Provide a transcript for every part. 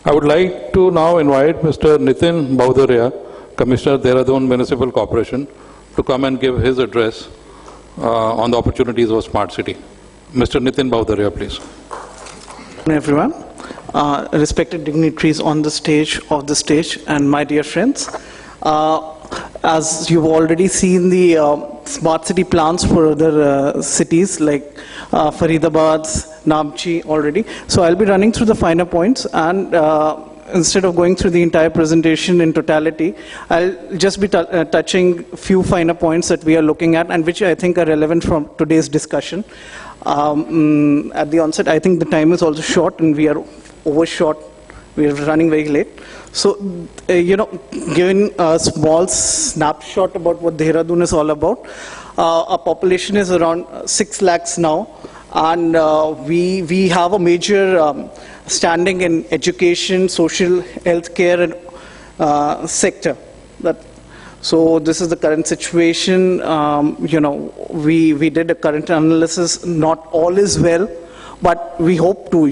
I would like to now invite Mr. Nitin Bhaudauria, Commissioner, Dehradun Municipal Corporation, to come and give his address on the opportunities of smart city. Mr. Nitin Bhaudauria, please. Everyone, respected dignitaries on the stage, off the stage, and my dear friends. As you've already seen the smart city plans for other cities like Faridabad, Namchi already. So I'll be running through the finer points, and instead of going through the entire presentation in totality, I'll just be touching a few finer points that we are looking at and which I think are relevant from today's discussion. At the onset, I think the time is also short and we are overshot. We are running very late. So, giving a small snapshot about what Dehradun is all about, our population is around 6 lakhs now, and we have a major standing in education, social, healthcare, and sector. So this is the current situation. We did a current analysis. Not all is well, but we hope to,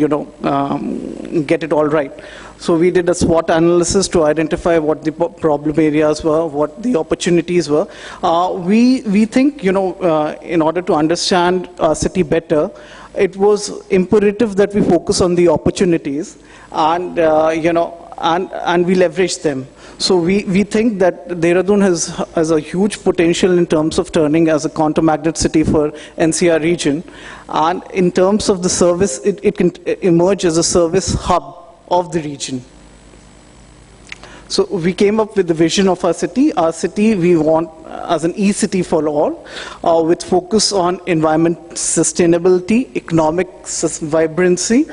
get it all right. So we did a SWOT analysis to identify what the problem areas were, what the opportunities were. We think, in order to understand our city better, it was imperative that we focus on the opportunities and, and we leverage them. So we think that Dehradun has a huge potential in terms of turning as a counter-magnet city for NCR region. And in terms of the service, it can emerge as a service hub of the region. So we came up with the vision of our city. Our city we want as an e-city for all, with focus on environment sustainability, economic vibrancy,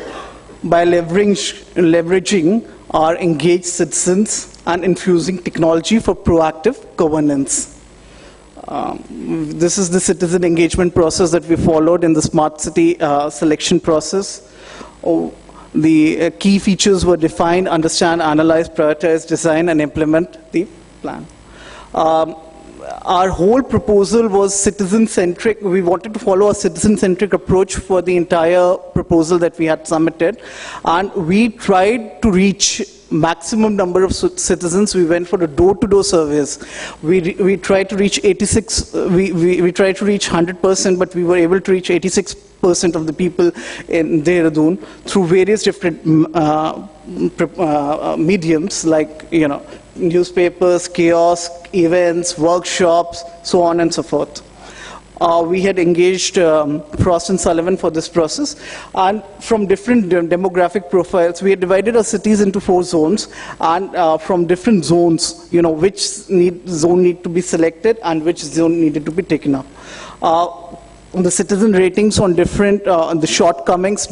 by leveraging our engaged citizens and infusing technology for proactive governance. This is the citizen engagement process that we followed in the smart city selection process. The key features were define, understand, analyze, prioritize, design, and implement the plan. Our whole proposal was citizen-centric. We wanted to follow a citizen-centric approach for the entire proposal that we had submitted. And we tried to reach maximum number of citizens. We went for a door-to-door surveys. We tried to reach 86, we tried to reach 100%, but we were able to reach 86% of the people in Dehradun through various different mediums like, newspapers, kiosks, events, workshops, so on and so forth. We had engaged Frost & Sullivan for this process, and from different demographic profiles, we had divided our cities into 4 zones, and from different zones, which zone need to be selected and which zone needed to be taken up. The citizen ratings on different, the shortcomings,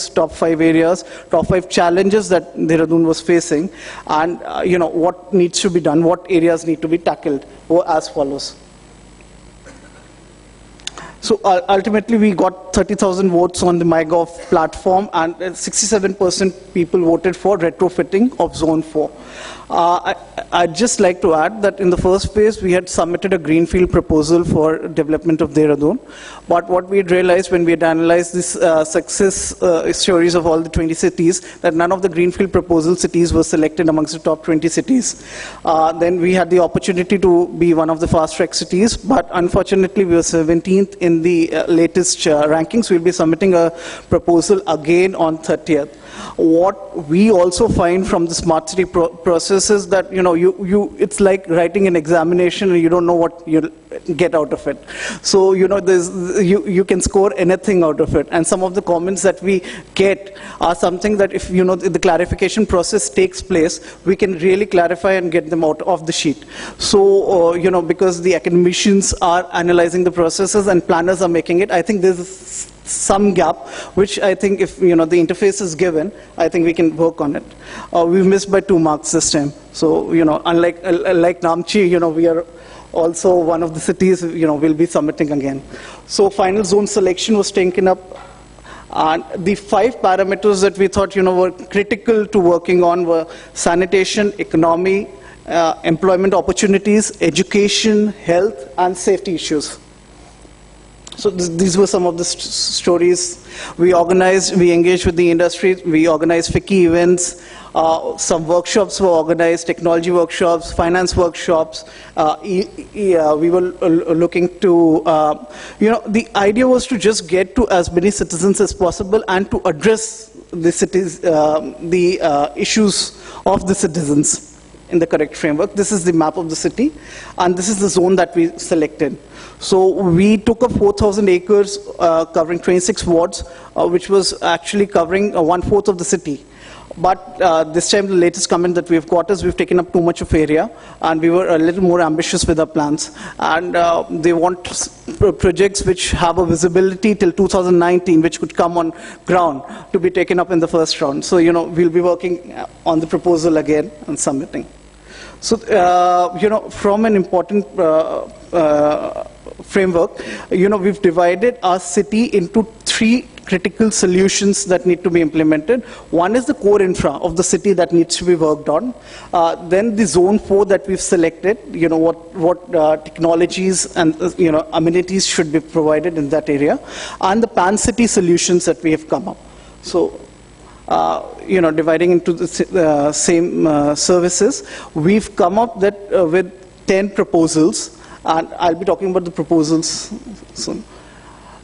top 5 areas, top 5 challenges that Dehradun was facing, and what needs to be done, what areas need to be tackled, were as follows. So ultimately, we got 30,000 votes on the MyGov platform, and 67% people voted for retrofitting of Zone 4. I'd just like to add that in the first phase, we had submitted a greenfield proposal for development of Dehradun. But what we had realized when we had analyzed this success stories of all the 20 cities, that none of the greenfield proposal cities were selected amongst the top 20 cities. Then we had the opportunity to be one of the fast-track cities, but unfortunately, we were 17th in the latest rankings. We'll be submitting a proposal again on 30th. What we also find from the smart city process is that it's like writing an examination and you don't know what you'll get out of it. So you can score anything out of it. And some of the comments that we get are something that if the clarification process takes place, we can really clarify and get them out of the sheet. So because the academicians are analyzing the processes and planners are making it, I think there's some gap, which I think if the interface is given, I think we can work on it. We've missed by 2 marks this time. So unlike Namchi, we are also one of the cities we'll be submitting again. So final zone selection was taken up, and the 5 parameters that we thought were critical to working on were sanitation, economy, employment opportunities, education, health, and safety issues. So these were some of the stories. We organized, we engaged with the industry, we organized FICCI events, some workshops were organized, technology workshops, finance workshops. We were looking to, the idea was to just get to as many citizens as possible and to address the cities, the issues of the citizens in the correct framework. This is the map of the city, and this is the zone that we selected. So we took up 4,000 acres covering 26 wards, which was actually covering 1/4 of the city. But this time the latest comment that we've got is we've taken up too much of area, and we were a little more ambitious with our plans. And they want projects which have a visibility till 2019, which could come on ground to be taken up in the first round. So, we'll be working on the proposal again and submitting. So, from an important framework, we've divided our city into 3 critical solutions that need to be implemented. One is the core infra of the city that needs to be worked on. Then the zone 4 that we've selected, what technologies and amenities should be provided in that area, and the pan-city solutions that we have come up. So, dividing into the same services, we've come up that with 10 proposals, and I'll be talking about the proposals soon.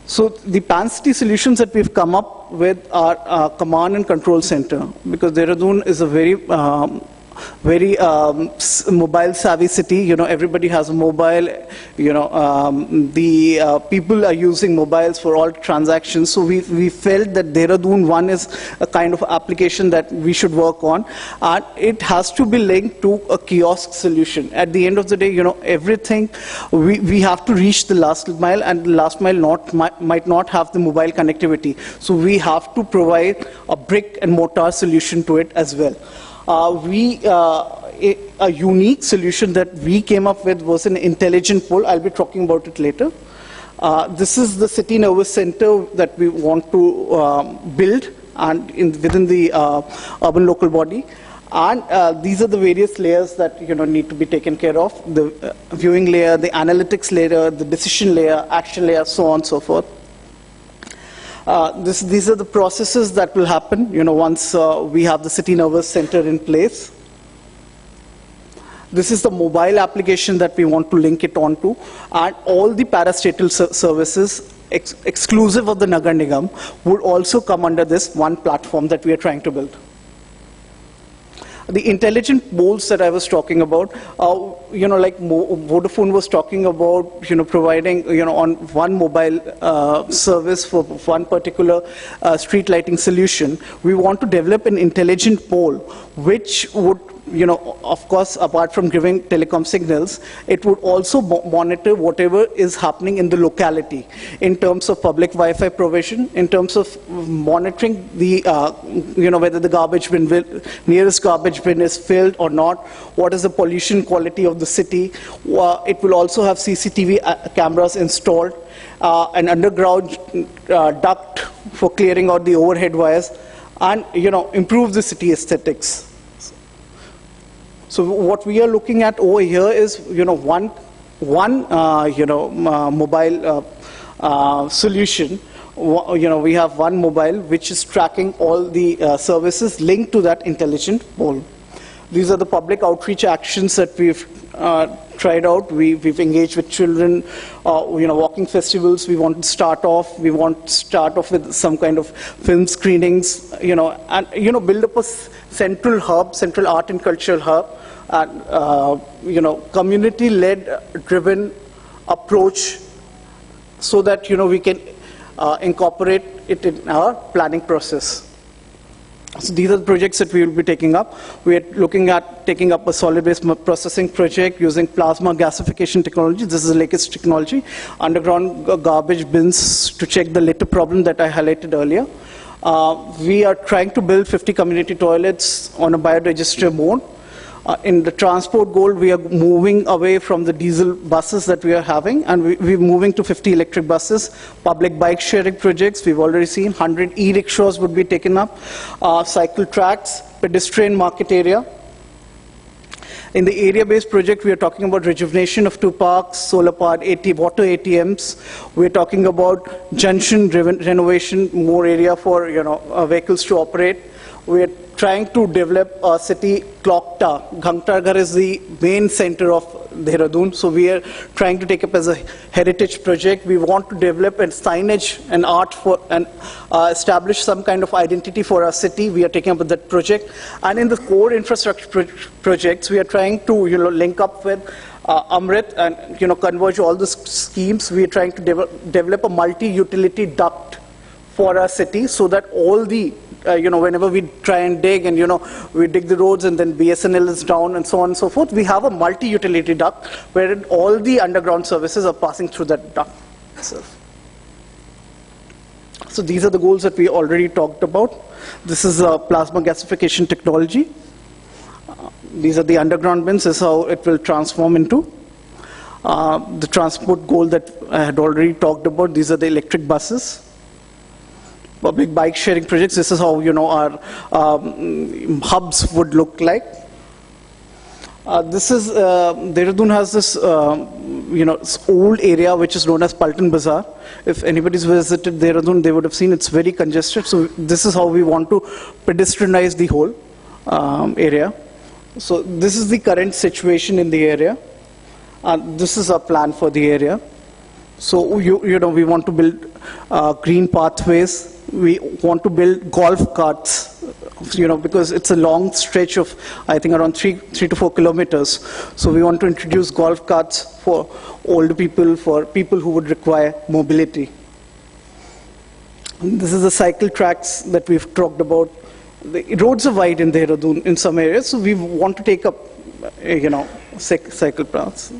So the pan-city solutions that we've come up with are command and control center, because Dehradun is a very mobile savvy city. Everybody has a mobile. The people are using mobiles for all transactions. So we felt that Dehradun 1 is a kind of application that we should work on, and it has to be linked to a kiosk solution. At the end of the day, everything we have to reach the last mile, and the last mile might not have the mobile connectivity. So we have to provide a brick and mortar solution to it as well. A unique solution that we came up with was an intelligent pole. I'll be talking about it later. This is the city nervous center that we want to build and within the urban local body. And these are the various layers that need to be taken care of: the viewing layer, the analytics layer, the decision layer, action layer, so on and so forth. These are the processes that will happen, once we have the city nervous center in place. This is the mobile application that we want to link it onto, and all the parastatal services exclusive of the Nagar Nigam would also come under this one platform that we are trying to build. The intelligent poles that I was talking about, like Vodafone was talking about, providing, on one mobile service for one particular street lighting solution. We want to develop an intelligent pole which would, of course, apart from giving telecom signals, it would also monitor whatever is happening in the locality in terms of public Wi-Fi provision, in terms of monitoring the, whether the garbage bin, nearest garbage bin is filled or not, what is the pollution quality of the city. It will also have CCTV cameras installed, an underground duct for clearing out the overhead wires, and, improve the city aesthetics. So what we are looking at over here is, one mobile solution. We have one mobile which is tracking all the services linked to that intelligent pole. These are the public outreach actions that we've tried out. We've engaged with children, walking festivals. We want to start off with some kind of film screenings, and build up a central hub, central art and cultural hub, and community-led driven approach, so that we can incorporate it in our planning process. So these are the projects that we will be taking up. We are looking at taking up a solid waste processing project using plasma gasification technology. This is the latest technology. Underground garbage bins to check the litter problem that I highlighted earlier. We are trying to build 50 community toilets on a biodigester mode. In the transport goal, we are moving away from the diesel buses that we are having, and we're moving to 50 electric buses. Public bike sharing projects, we've already seen 100 e-rickshaws would be taken up, cycle tracks, pedestrian market area. In the area-based project, we are talking about rejuvenation of 2 parks, solar powered water ATMs. We're talking about junction renovation, more area for vehicles to operate. We're trying to develop a city clock tower. Ghar is the main center of Dehradun, so we are trying to take up as a heritage project. We want to develop a signage and art for and establish some kind of identity for our city. We are taking up that project, and in the core infrastructure projects, we are trying to link up with AMRUT and converge all the schemes. We are trying to develop a multi-utility duct for our city, so that all the whenever we try and dig and we dig the roads and then BSNL is down and so on and so forth, we have a multi-utility duct wherein all the underground services are passing through that duct itself. So these are the goals that we already talked about. This is a plasma gasification technology. These are the underground bins. This is how it will transform into. The transport goal that I had already talked about. These are the electric buses. Public bike sharing projects. This is how our hubs would look like. This is Dehradun has this old area which is known as Paltan Bazaar. If anybody's visited Dehradun, they would have seen it's very congested. So this is how we want to pedestrianize the whole area. So this is the current situation in the area. This is our plan for the area. So we want to build green pathways. We want to build golf carts, because it's a long stretch of, I think, around 3 to 4 kilometers. So we want to introduce golf carts for older people, for people who would require mobility. And this is the cycle tracks that we've talked about. The roads are wide in Dehradun in some areas, so we want to take up, cycle paths.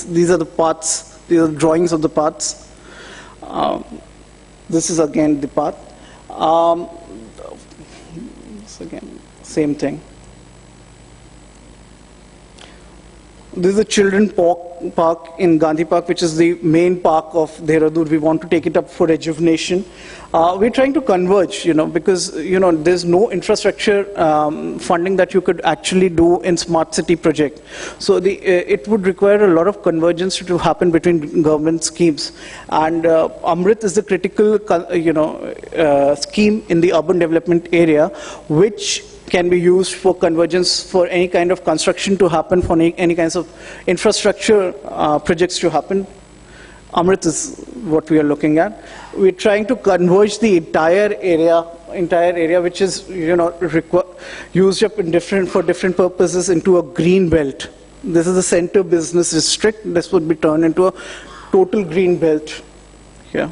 These are the paths. These are the drawings of the paths. This is again the path. This again, same thing. This is the children park in Gandhi Park, which is the main park of Dehradun. We want to take it up for rejuvenation. We're trying to converge, because there's no infrastructure funding that you could actually do in smart city project. So it would require a lot of convergence to happen between government schemes. And AMRUT is the critical, scheme in the urban development area, which can be used for convergence, for any kind of construction to happen, for any kinds of infrastructure projects to happen. AMRUT is what we are looking at. We're trying to converge the entire area, which is used up for different purposes, into a green belt. This is the center business district. This would be turned into a total green belt here.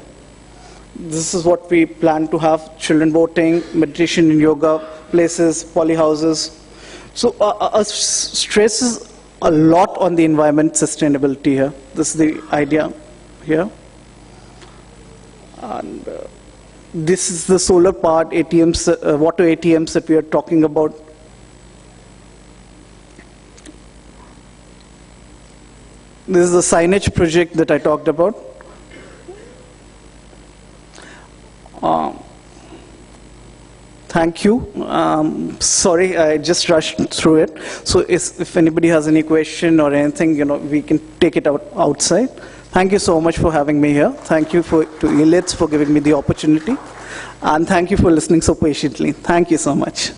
This is what we plan to have: children boating, meditation and yoga places, poly houses. So stresses a lot on the environment sustainability here. This is the idea here. And this is the solar powered ATMs, water ATMs that we are talking about. This is the signage project that I talked about. Thank you. Sorry, I just rushed through it. So if anybody has any question or anything, we can take it outside. Thank you so much for having me here. Thank you to Elets for giving me the opportunity. And thank you for listening so patiently. Thank you so much.